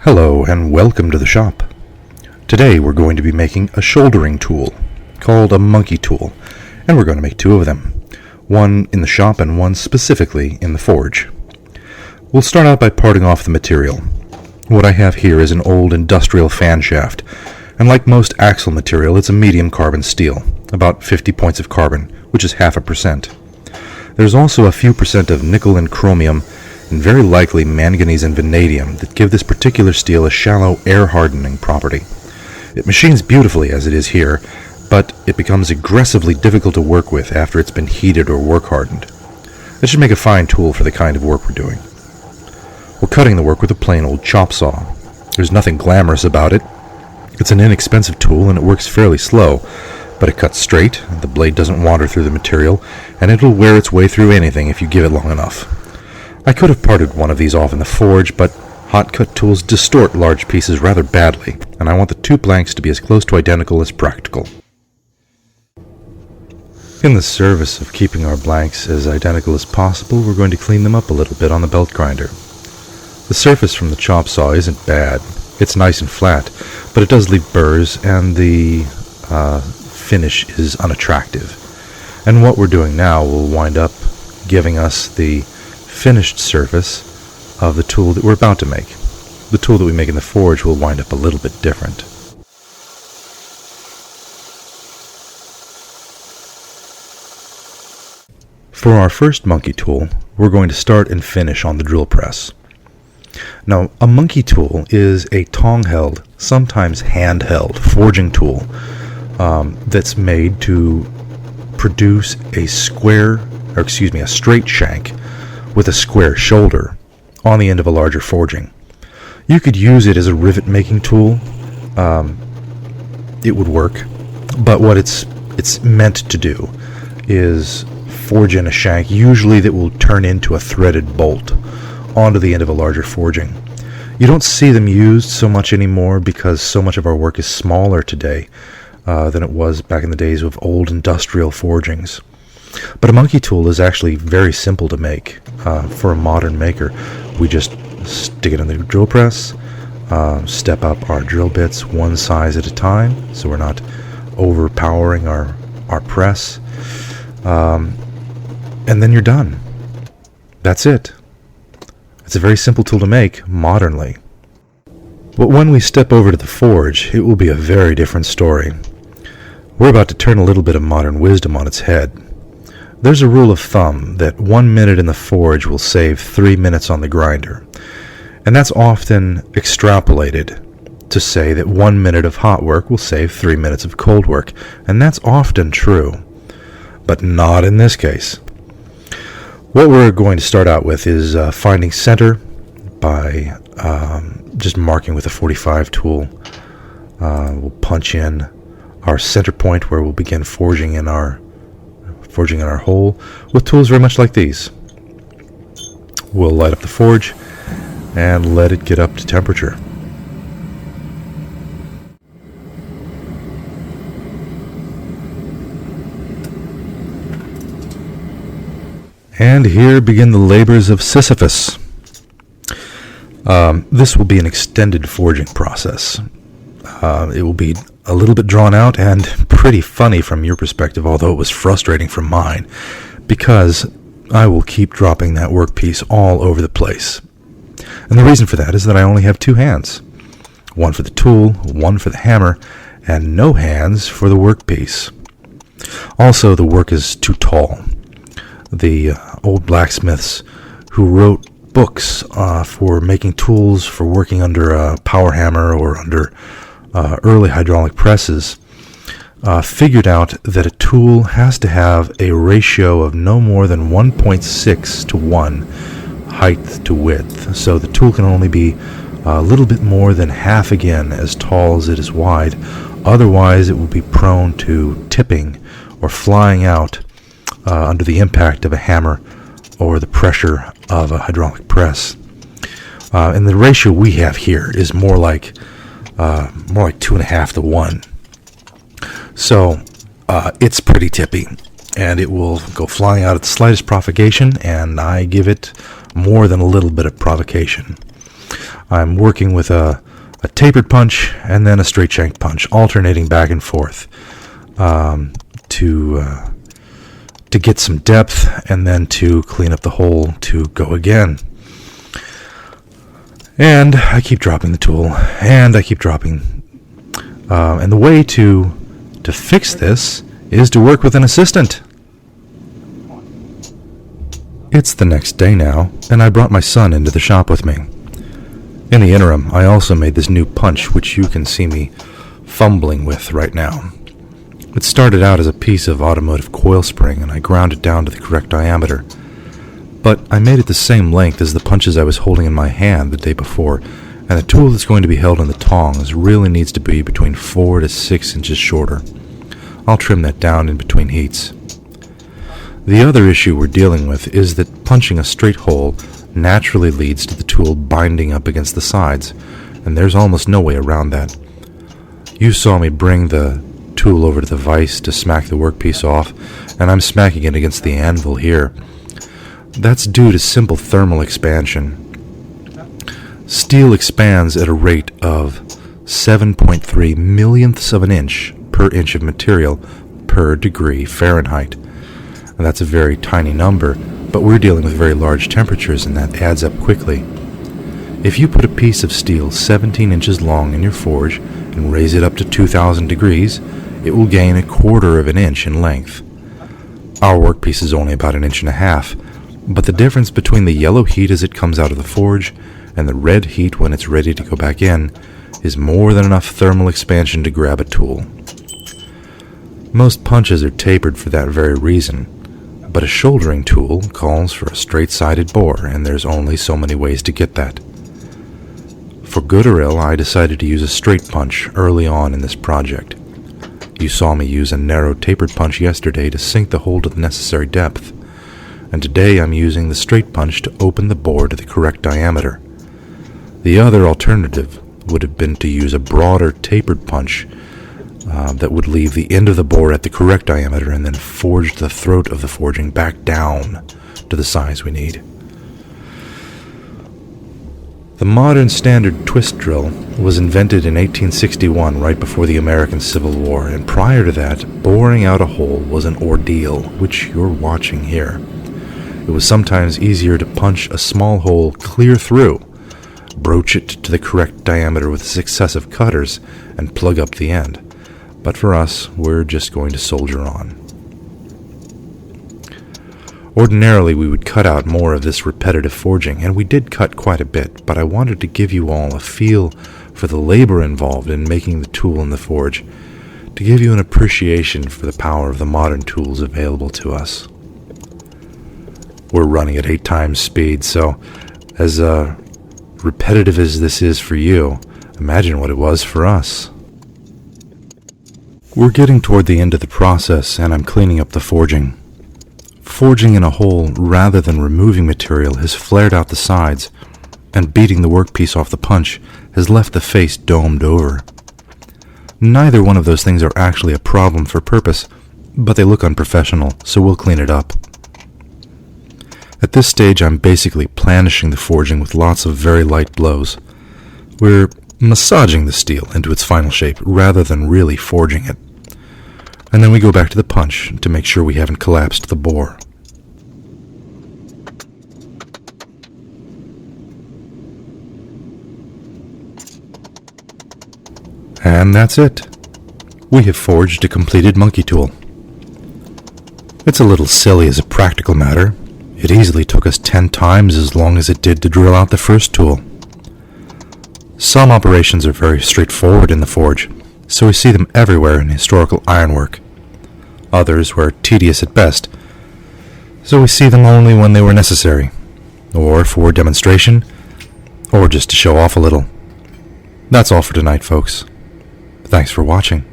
Hello and welcome to the shop. Today we're going to be making a shouldering tool called a monkey tool, and we're going to make two of them, one in the shop and one specifically in the forge. We'll start out by parting off the material. What I have here is an old industrial fan shaft, and like most axle material, it's a medium carbon steel, about 50 points of carbon, which is 0.5%. There's also a few percent of nickel and chromium, and very likely manganese and vanadium that give this particular steel a shallow air hardening property. It machines beautifully as it is here, but it becomes aggressively difficult to work with after it's been heated or work hardened. This should make a fine tool for the kind of work we're doing. We're cutting the work with a plain old chop saw. There's nothing glamorous about it. It's an inexpensive tool and it works fairly slow, but it cuts straight, the blade doesn't wander through the material, and it'll wear its way through anything if you give it long enough. I could have parted one of these off in the forge, but hot cut tools distort large pieces rather badly, and I want the two blanks to be as close to identical as practical. In the service of keeping our blanks as identical as possible, we're going to clean them up a little bit on the belt grinder. The surface from the chop saw isn't bad. It's nice and flat, but it does leave burrs, and the finish is unattractive. And what we're doing now will wind up giving us the finished surface of the tool that we're about to make. The tool that we make in the forge will wind up a little bit different. For our first monkey tool, we're going to start and finish on the drill press. Now, a monkey tool is a tong-held, sometimes hand-held, forging tool that's made to produce a straight shank with a square shoulder on the end of a larger forging. You could use it as a rivet making tool. It would work, but what it's meant to do is forge in a shank, usually that will turn into a threaded bolt onto the end of a larger forging. You don't see them used so much anymore because so much of our work is smaller today than it was back in the days of old industrial forgings. But a monkey tool is actually very simple to make for a modern maker. We just stick it in the drill press, step up our drill bits one size at a time so we're not overpowering our press, and then you're done. That's it. It's a very simple tool to make modernly. But when we step over to the forge, it will be a very different story. We're about to turn a little bit of modern wisdom on its head. There's a rule of thumb that 1 minute in the forge will save 3 minutes on the grinder, and that's often extrapolated to say that 1 minute of hot work will save 3 minutes of cold work, and that's often true, but not in this case. What we're going to start out with is finding center by just marking with a 45 tool. We'll punch in our center point where we'll begin forging in our hole with tools very much like these. We'll light up the forge and let it get up to temperature. And here begin the labors of Sisyphus. This will be an extended forging process. It will be a little bit drawn out and pretty funny from your perspective, although it was frustrating from mine, because I will keep dropping that workpiece all over the place. And the reason for that is that I only have two hands. One for the tool, one for the hammer, and no hands for the workpiece. Also, the work is too tall. The old blacksmiths who wrote books for making tools for working under a power hammer or under early hydraulic presses figured out that a tool has to have a ratio of no more than 1.6 to 1 height to width. So the tool can only be a little bit more than half again as tall as it is wide. Otherwise, it will be prone to tipping or flying out under the impact of a hammer or the pressure of a hydraulic press. And the ratio we have here is more like 2.5 to 1. So it's pretty tippy, and it will go flying out at the slightest provocation, and I give it more than a little bit of provocation. I'm working with a tapered punch and then a straight shank punch, alternating back and forth to get some depth and then to clean up the hole to go again. And I keep dropping the tool, and I keep dropping. And the way to fix this is to work with an assistant. It's the next day now, and I brought my son into the shop with me. In the interim, I also made this new punch, which you can see me fumbling with right now. It started out as a piece of automotive coil spring, and I ground it down to the correct diameter. But I made it the same length as the punches I was holding in my hand the day before, and the tool that's going to be held in the tongs really needs to be between 4 to 6 inches shorter. I'll trim that down in between heats. The other issue we're dealing with is that punching a straight hole naturally leads to the tool binding up against the sides, and there's almost no way around that. You saw me bring the tool over to the vise to smack the workpiece off, and I'm smacking it against the anvil here. That's due to simple thermal expansion. Steel expands at a rate of 7.3 millionths of an inch per inch of material per degree Fahrenheit. And that's a very tiny number, but we're dealing with very large temperatures, and that adds up quickly. If you put a piece of steel 17 inches long in your forge and raise it up to 2,000 degrees, it will gain 1/4 of an inch in length. Our workpiece is only about 1.5 inches, but the difference between the yellow heat as it comes out of the forge and the red heat when it's ready to go back in is more than enough thermal expansion to grab a tool. Most punches are tapered for that very reason, but a shouldering tool calls for a straight-sided bore, and there's only so many ways to get that. For good or ill, I decided to use a straight punch early on in this project. You saw me use a narrow tapered punch yesterday to sink the hole to the necessary depth, and today I'm using the straight punch to open the bore to the correct diameter. The other alternative would have been to use a broader tapered punch that would leave the end of the bore at the correct diameter and then forge the throat of the forging back down to the size we need. The modern standard twist drill was invented in 1861, right before the American Civil War, and prior to that, boring out a hole was an ordeal, which you're watching here. It was sometimes easier to punch a small hole clear through, broach it to the correct diameter with successive cutters, and plug up the end. But for us, we're just going to soldier on. Ordinarily, we would cut out more of this repetitive forging, and we did cut quite a bit, but I wanted to give you all a feel for the labor involved in making the tool in the forge, to give you an appreciation for the power of the modern tools available to us. We're running at 8 times speed, so as repetitive as this is for you, imagine what it was for us. We're getting toward the end of the process, and I'm cleaning up the forging. Forging in a hole rather than removing material has flared out the sides, and beating the workpiece off the punch has left the face domed over. Neither one of those things are actually a problem for purpose, but they look unprofessional, so we'll clean it up. At this stage, I'm basically planishing the forging with lots of very light blows. We're massaging the steel into its final shape rather than really forging it. And then we go back to the punch to make sure we haven't collapsed the bore. And that's it. We have forged a completed monkey tool. It's a little silly as a practical matter. It easily took us 10 times as long as it did to drill out the first tool. Some operations are very straightforward in the forge, so we see them everywhere in historical ironwork. Others were tedious at best, so we see them only when they were necessary, or for demonstration, or just to show off a little. That's all for tonight, folks. Thanks for watching.